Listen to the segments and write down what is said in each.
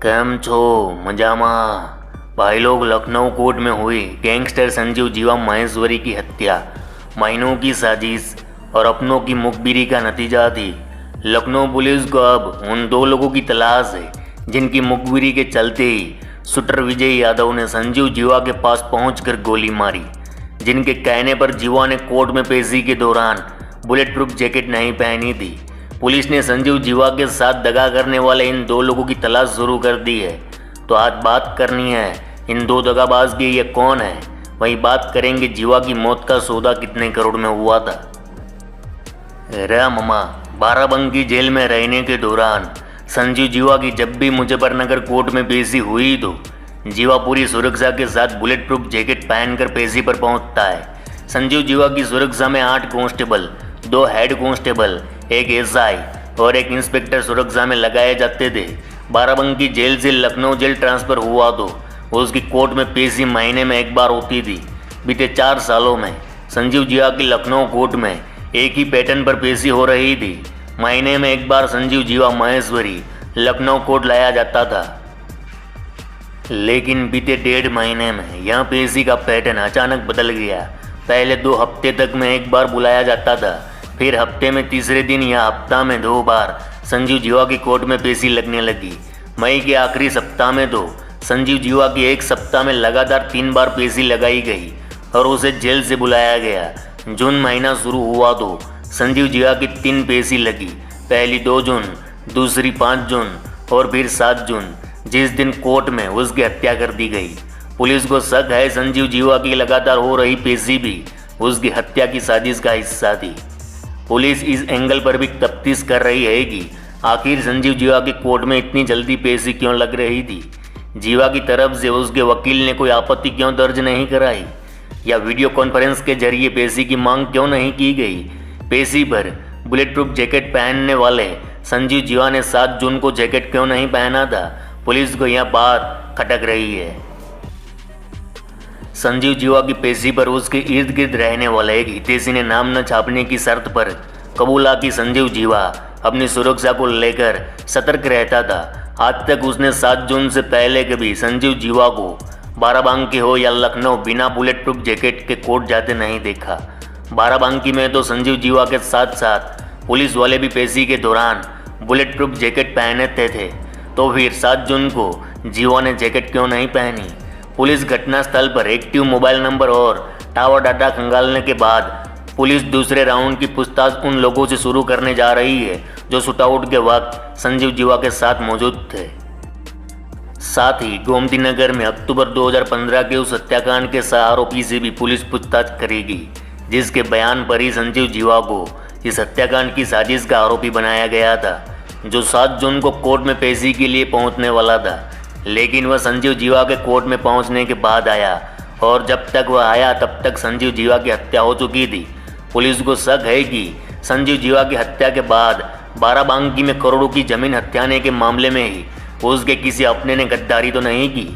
કેમ છો? मजामा? भाई लोग, लखनऊ कोर्ट में हुई गैंगस्टर संजीव जीवा महेश्वरी की हत्या महीनों की साजिश और अपनों की मुखबिरी का नतीजा थी। लखनऊ पुलिस को अब उन दो लोगों की तलाश है जिनकी मुखबिरी के चलते ही शूटर विजय यादव ने संजीव जीवा के पास पहुंचकर गोली मारी, जिनके कहने पर जीवा ने कोर्ट में पेशी के दौरान बुलेट प्रूफ जैकेट नहीं पहनी थी। पुलिस ने संजीव जीवा के साथ दगा करने वाले इन दो लोगों की तलाश शुरू कर दी है। तो आज बात करनी है इन दो दगाबाज की, ये कौन है। वहीं बात करेंगे जीवा की मौत का सौदा कितने करोड़ में हुआ था। रे ममा, बाराबंकी जेल में रहने के दौरान संजीव जीवा की जब भी मुजफ्फरनगर कोर्ट में पेशी हुई तो जीवा पूरी सुरक्षा के साथ बुलेट प्रूफ जैकेट पहनकर पेशी पर पहुंचता है। संजीव जीवा की सुरक्षा में 8 कांस्टेबल, 2 हेड कांस्टेबल, 1 एसआई और 1 इंस्पेक्टर सुरक्षा में लगाए जाते थे। बाराबंकी जेल से लखनऊ जेल ट्रांसफ़र हुआ तो उसकी कोर्ट में पेशी महीने में एक बार होती थी। बीते 4 सालों में संजीव जीवा की लखनऊ कोर्ट में एक ही पैटर्न पर पेशी हो रही थी। महीने में एक बार संजीव जीवा महेश्वरी लखनऊ कोर्ट लाया जाता था, लेकिन बीते 1.5 महीने में यह पेशी का पैटर्न अचानक बदल गया। पहले 2 हफ्ते तक में एक बार बुलाया जाता था, फिर हफ्ते में तीसरे दिन या हफ्ता में 2 बार संजीव जीवा की कोर्ट में पेशी लगने लगी। मई के आखिरी सप्ताह में तो संजीव जीवा की एक सप्ताह में लगातार 3 बार पेशी लगाई गई और उसे जेल से बुलाया गया। जून महीना शुरू हुआ तो संजीव जीवा की 3 पेशी लगी, पहली 2 जून, दूसरी 5 जून और फिर 7 जून, जिस दिन कोर्ट में उसकी हत्या कर दी गई। पुलिस को शक है संजीव जीवा की लगातार हो रही पेशी भी उसकी हत्या की साजिश का हिस्सा थी। पुलिस इस एंगल पर भी तफ्तीश कर रही है कि आखिर संजीव जीवा की कोर्ट में इतनी जल्दी पेशी क्यों लग रही थी। जीवा की तरफ से उसके वकील ने कोई आपत्ति क्यों दर्ज नहीं कराई, या वीडियो कॉन्फ्रेंस के जरिए पेशी की मांग क्यों नहीं की गई। पेशी पर बुलेट प्रूफ जैकेट पहनने वाले संजीव जीवा ने 7 जून को जैकेट क्यों नहीं पहना था, पुलिस को यह बात खटक रही है। संजीव जीवा की पेशी पर उसके इर्द गिर्द रहने वाले एक हितैषी ने नाम न छापने की शर्त पर कबूला कि संजीव जीवा अपनी सुरक्षा को लेकर सतर्क रहता था। आज तक उसने 7 जून से पहले कभी संजीव जीवा को बाराबंकी हो या लखनऊ बिना बुलेट प्रूफ जैकेट के कोर्ट जाते नहीं देखा। बाराबंकी में तो संजीव जीवा के साथ साथ पुलिस वाले भी पेशी के दौरान बुलेट प्रूफ जैकेट पहनते थे, तो फिर 7 जून को जीवा ने जैकेट क्यों नहीं पहनी। पुलिस घटनास्थल पर एक्टिव मोबाइल नंबर और टावर डाटा खंगालने के बाद पुलिस दूसरे राउंड की पूछताछ उन लोगों से शुरू करने जा रही है जो शूटआउट के वक्त संजीव जीवा के साथ मौजूद थे। साथ ही गोमती नगर में अक्टूबर 2015 के उस हत्याकांड के आरोपी से भी पुलिस पूछताछ करेगी, जिसके बयान पर ही संजीव जीवा को इस हत्याकांड की साजिश का आरोपी बनाया गया था, जो 7 जून को कोर्ट में पेशी के लिए पहुंचने वाला था। लेकिन वह संजीव जीवा के कोर्ट में पहुंचने के बाद आया और जब तक वह आया तब तक संजीव जीवा की हत्या हो चुकी थी। पुलिस को शक है कि संजीव जीवा की हत्या के बाद बाराबंकी में करोड़ों की जमीन हत्याने के मामले में ही उसके किसी अपने ने गद्दारी तो नहीं की।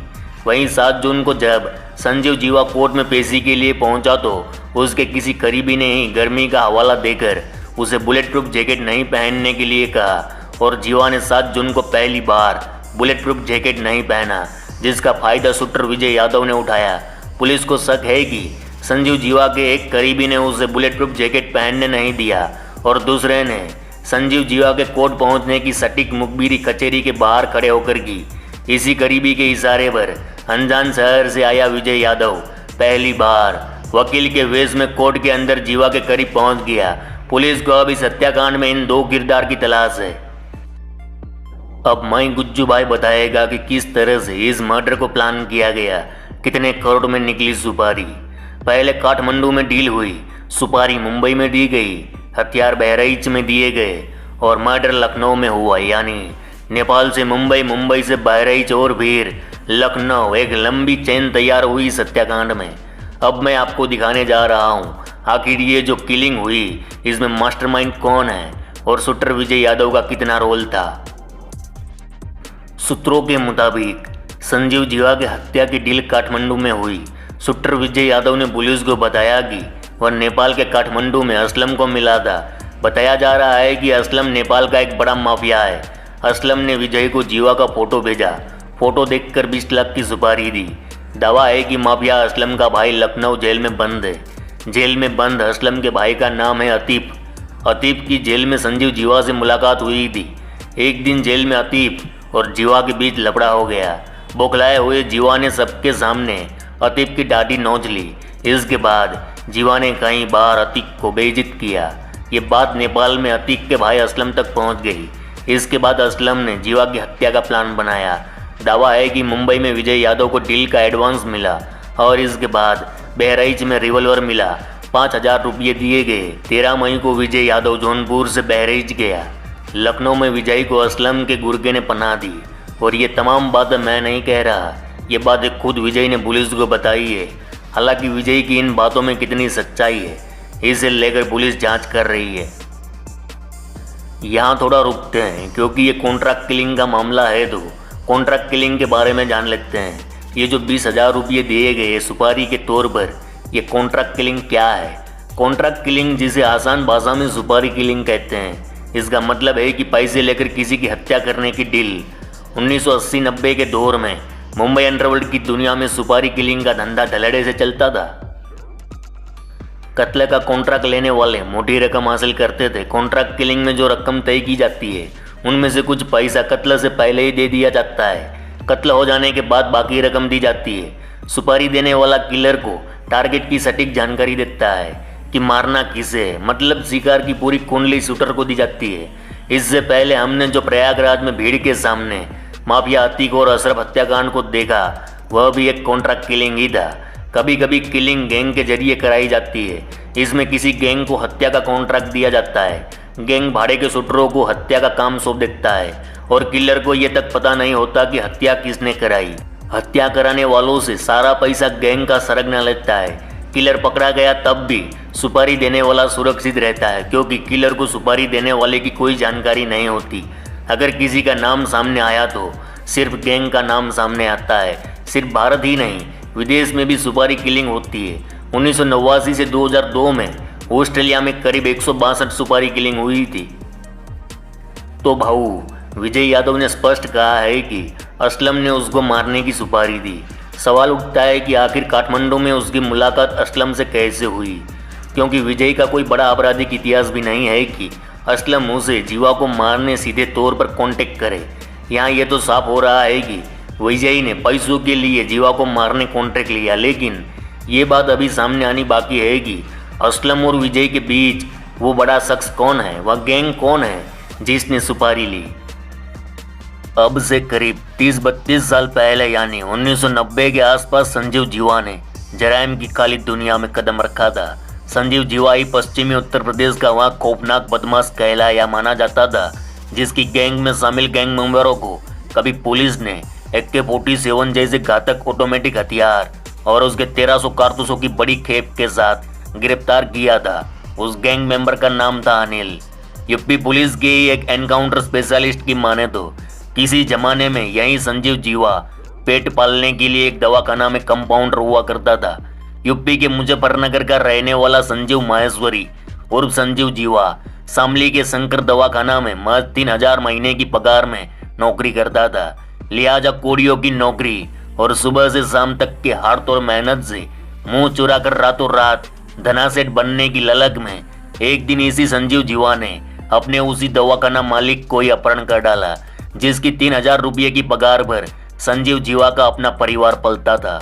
वहीं 7 जून को जब संजीव जीवा कोर्ट में पेशी के लिए पहुंचा तो उसके किसी करीबी ने ही गर्मी का हवाला देकर उसे बुलेट प्रूफ जैकेट नहीं पहनने के लिए कहा और जीवा ने 7 जून को पहली बार बुलेट प्रूफ जैकेट नहीं पहना, जिसका फायदा शूटर विजय यादव ने उठाया। पुलिस को शक है कि संजीव जीवा के एक करीबी ने उसे बुलेट प्रूफ जैकेट पहनने नहीं दिया और दूसरे ने संजीव जीवा के कोर्ट पहुंचने की सटीक मुखबिरी कचहरी के बाहर खड़े होकर की। इसी करीबी के इशारे पर अनजान शहर से आया विजय यादव पहली बार वकील के वेश में कोर्ट के अंदर जीवा के करीब पहुंच गया। पुलिस को अब इस हत्याकांड में इन 2 किरदार की तलाश है। अब मैं गुज्जू भाई बताएगा कि किस तरह से इस मर्डर को प्लान किया गया, कितने करोड़ में निकली सुपारी। पहले काठमांडू में डील हुई, सुपारी मुंबई में दी गई, हथियार बहराइच में दिए गए और मर्डर लखनऊ में हुआ, यानी नेपाल से मुंबई, मुंबई से बहराइच और फिर लखनऊ। एक लंबी चेन तैयार हुई इस हत्याकांड में। अब मैं आपको दिखाने जा रहा हूँ आखिर ये जो किलिंग हुई इसमें मास्टरमाइंड कौन है और शूटर विजय यादव का कितना रोल था। सूत्रों के मुताबिक संजीव जीवा की हत्या की डील काठमांडू में हुई। शूटर विजय यादव ने पुलिस को बताया कि वह नेपाल के काठमांडू में असलम को मिला था। बताया जा रहा है कि असलम नेपाल का एक बड़ा माफिया है। असलम ने विजय को जीवा का फोटो भेजा फोटो देखकर 20 लाख की सुपारी दी। दावा है कि माफिया असलम का भाई लखनऊ जेल में बंद है। जेल में बंद असलम के भाई का नाम है अतीफ। अतीफ की जेल में संजीव जीवा से मुलाकात हुई थी। एक दिन जेल में अतीफ और जीवा के बीच लफड़ा हो गया। बौखलाए हुए जीवा ने सबके सामने अतीफ की दाढ़ी नोच ली। इसके बाद जीवा ने कई बार अतीक को बेइज्जत किया। ये बात नेपाल में अतीक के भाई असलम तक पहुंच गई। इसके बाद असलम ने जीवा की हत्या का प्लान बनाया। दावा है कि मुंबई में विजय यादव को डील का एडवांस मिला और इसके बाद बहराइच में रिवॉल्वर मिला। 5,000 रुपये दिए गए। 13 मई को विजय यादव जौनपुर से बहराइच गया। लखनऊ में विजय को असलम के गुर्गे ने पनाह दी। और ये तमाम बातें मैं नहीं कह रहा, ये बातें खुद विजय ने पुलिस को बताई है। हालांकि विजय की इन बातों में कितनी सच्चाई है, इसे लेकर पुलिस जांच कर रही है। यहाँ थोड़ा रुकते हैं क्योंकि ये कॉन्ट्रैक्ट किलिंग का मामला है, तो कॉन्ट्रैक्ट किलिंग के बारे में जान लेते हैं। ये जो 20,000 रुपये दिए गए सुपारी के तौर पर, ये कॉन्ट्रैक्ट किलिंग क्या है? कॉन्ट्रैक्ट किलिंग, जिसे आसान भाषा में सुपारी किलिंग कहते हैं, इसका मतलब है कि पैसे लेकर किसी की हत्या करने की डील। 1980-90 के दौर में मुंबई अंडरवर्ल्ड की दुनिया में सुपारी किलिंग का धंधा धड़ल्ले से चलता था। कत्ल का कॉन्ट्रैक्ट लेने वाले मोटी रकम हासिल करते थे। कॉन्ट्रैक्ट किलिंग में जो रकम तय की जाती है उनमें से कुछ पैसा कत्ल से पहले ही दे दिया जाता है। कत्ल हो जाने के बाद बाकी रकम दी जाती है। सुपारी देने वाला किलर को टारगेट की सटीक जानकारी देता है कि मारना किसे है, मतलब शिकार की पूरी कुंडली शूटर को दी जाती है। इससे पहले हमने जो प्रयागराज में भीड़ के सामने माफिया अतीक और अशरफ हत्याकांड को देखा, वह भी एक कॉन्ट्रैक्ट किलिंग ही था। कभी कभी किलिंग गैंग के जरिए कराई जाती है। इसमें किसी गैंग को हत्या का कॉन्ट्रैक्ट दिया जाता है। गैंग भाड़े के शूटरों को हत्या का काम सौंप देता है और किलर को यह तक पता नहीं होता कि हत्या किसने कराई। हत्या कराने वालों से सारा पैसा गैंग का सरगना लेता है। किलर पकड़ा गया तब भी सुपारी देने वाला सुरक्षित रहता है क्योंकि किलर को सुपारी देने वाले की कोई जानकारी नहीं होती। अगर किसी का नाम सामने आया तो सिर्फ गैंग का नाम सामने आता है। सिर्फ भारत ही नहीं, विदेश में भी सुपारी किलिंग होती है। 1989 से 2002 में ऑस्ट्रेलिया में करीब 162 सुपारी किलिंग हुई थी। तो भाऊ विजय यादव ने स्पष्ट कहा है कि असलम ने उसको मारने की सुपारी दी। सवाल उठता है कि आखिर काठमांडू में उसकी मुलाकात असलम से कैसे हुई, क्योंकि विजय का कोई बड़ा आपराधिक इतिहास भी नहीं है कि असलम उसे जीवा को मारने सीधे तौर पर कांटेक्ट करे। यहाँ ये तो साफ हो रहा है कि विजय ने पैसों के लिए जीवा को मारने कांटेक्ट लिया। लेकिन ये बात अभी सामने आनी बाकी है कि असलम और विजय के बीच वो बड़ा शख्स कौन है, वह गैंग कौन है जिसने सुपारी ली। अब से करीब 30-32 साल पहले यानी 1990 के आसपास संजीव जीवा ने जराइम की काली दुनिया में कदम रखा था। संजीव जीवा ही पश्चिमी उत्तर प्रदेश का वहाँ खौफनाक बदमाश कहलाया माना जाता था, जिसकी गैंग में शामिल गैंग मेंबरों को कभी पुलिस ने AK-47 जैसे घातक ऑटोमेटिक हथियार और उसके 1300 कारतूसों की बड़ी खेप के साथ गिरफ्तार किया था। उस गैंग मेंबर का नाम था अनिल। यूपी पुलिस के ही एक एनकाउंटर स्पेशलिस्ट की माने तो किसी जमाने में यही संजीव जीवा पेट पालने के लिए एक दवाखाना में कंपाउंडर हुआ करता था। यूपी के मुजफ्फरनगर का रहने वाला संजीव माहेश्वरी उर्फ संजीव जीवा शामली के शंकर दवाखाना में महज 3,000 महीने की पगार में नौकरी करता था। लिहाजा कोड़ियों की नौकरी और सुबह से शाम तक के हाड़ तोड़ मेहनत से मुंह चुरा कर रातों रात धनासेठ बनने की ललक में एक दिन इसी संजीव जीवा ने अपने उसी दवाखाना मालिक को ही अपहरण कर डाला, जिसकी 3,000 रुपये की पगार पर संजीव जीवा का अपना परिवार पलता था।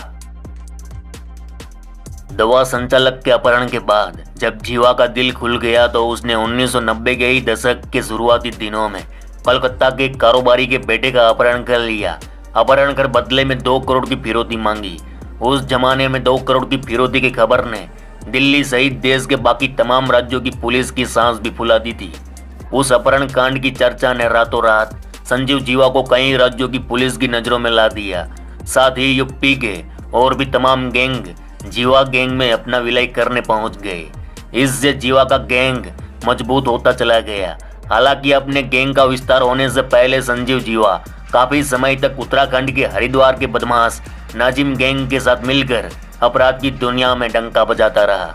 दवा संचालक के अपहरण के बाद जब जीवा का दिल खुल गया तो उसने 1990 के ही दशक के शुरुआती दिनों में कलकत्ता के कारोबारी के बेटे का अपहरण कर लिया। अपहरण कर बदले में 2 करोड़ की फिरौती मांगी। उस जमाने में 2 करोड़ की फिरौती की खबर ने दिल्ली सहित देश के बाकी तमाम राज्यों की पुलिस की सांस भी फुला दी थी। उस अपहरण कांड की चर्चा ने रातों रात संजीव जीवा को कई राज्यों की पुलिस की नजरों में ला दिया। साथ ही यूपी के और भी तमाम गैंग जीवा गैंग में अपना विलय करने पहुंच गए। इससे जीवा का गैंग मजबूत होता चला गया। हालांकि अपने गैंग का विस्तार होने से पहले संजीव जीवा काफी समय तक उत्तराखंड के हरिद्वार के बदमाश नाजिम गैंग के साथ मिलकर अपराध की दुनिया में डंका बजाता रहा।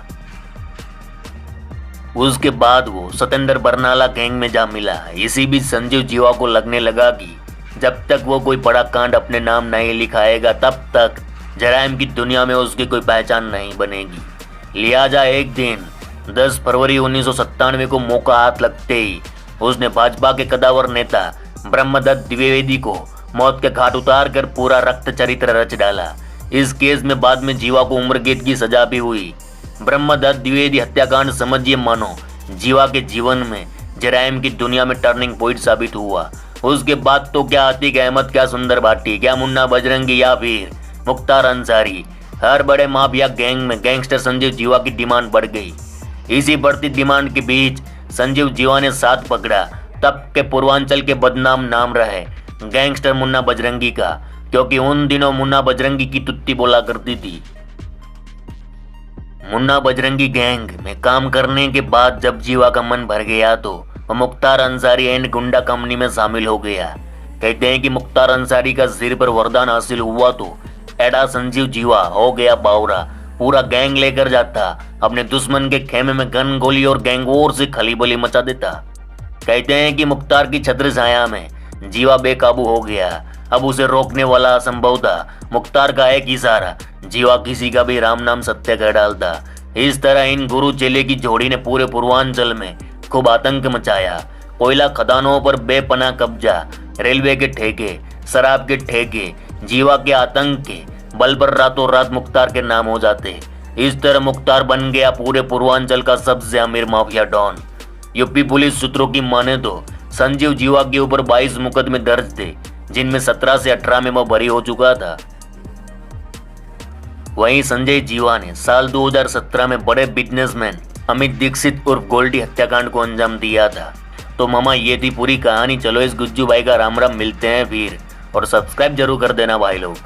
उसके बाद वो सतेंद्र बरनाला गैंग में जा मिला। इसी बीच संजीव जीवा को लगने लगा कि जब तक वो कोई बड़ा कांड अपने नाम नहीं लिखाएगा तब तक जराइम की दुनिया में उसकी कोई पहचान नहीं बनेगी। लिहाजा एक दिन 10 फरवरी 1997 को मौका हाथ लगते ही उसने भाजपा के कदावर नेता ब्रह्मदत्त द्विवेदी को मौत के घाट उतार कर पूरा रक्त चरित्र रच डाला। इस केस में बाद में जीवा को उम्र कैद की सजा भी हुई। ब्रह्मदत्त द्विवेदी हत्याकांड समझिए मानो जीवा के जीवन में जराइम की दुनिया में टर्निंग पॉइंट साबित हुआ। उसके बाद तो क्या अतीक अहमद, क्या सुंदर भाटी, क्या मुन्ना बजरंगी या फिर मुख्तार अंसारी, हर बड़े माफिया गैंग में गैंगस्टर संजीव जीवा की डिमांड बढ़ गई। इसी बढ़ती डिमांड के बीच संजीव जीवा ने साथ पकड़ा तब के पूर्वांचल के बदनाम नाम रहे गैंगस्टर मुन्ना बजरंगी का, क्योंकि उन दिनों मुन्ना बजरंगी की तुत्ती बोला करती थी। मुन्ना बजरंगी गैंग में काम करने के बाद जब जीवा का मन भर गया तो वह मुख्तार अंसारी एंड गुंडा कंपनी में शामिल हो गया। कहते हैं कि मुख्तार अंसारी का सिर पर वरदान हासिल हुआ तो एडा संजीव जीवा हो गया बावरा। पूरा गैंग लेकर जाता, अपने दुश्मन के खेमे में गन गोली और गैंगवॉर से खलीबली मचा देता। कहते हैं कि मुख्तार की छत्र छाया में जीवा बेकाबू हो गया। अब उसे रोकने वाला असंभव था। मुख्तार का एक इशारा, जीवा किसी का भी राम नाम सत्य कर डालता। इस तरह इन गुरु चेले की जोड़ी ने पूरे पूर्वांचल में खूब आतंक मचाया। कोयला खदानों पर बेपनाह कब्जा, रेलवे के ठेके, शराब के ठेके, जीवा के आतंक के बल पर रातों रात मुख्तार के नाम हो जाते। इस तरह मुख्तार बन गया पूरे पूर्वांचल का सबसे अमीर माफिया डॉन। यूपी पुलिस सूत्रों की माने तो संजीव जीवा के ऊपर 22 मुकदमे दर्ज थे, जिनमें 17 से 18 में वह बरी हो चुका था। वहीं संजय जीवा ने साल 2017 में बड़े बिजनेसमैन अमित दीक्षित उर्फ गोल्डी हत्याकांड को अंजाम दिया था। तो मामा ये थी पूरी कहानी। चलो इस गुज्जू भाई का राम राम, मिलते हैं फिर, और सब्सक्राइब जरूर कर देना भाई लोग।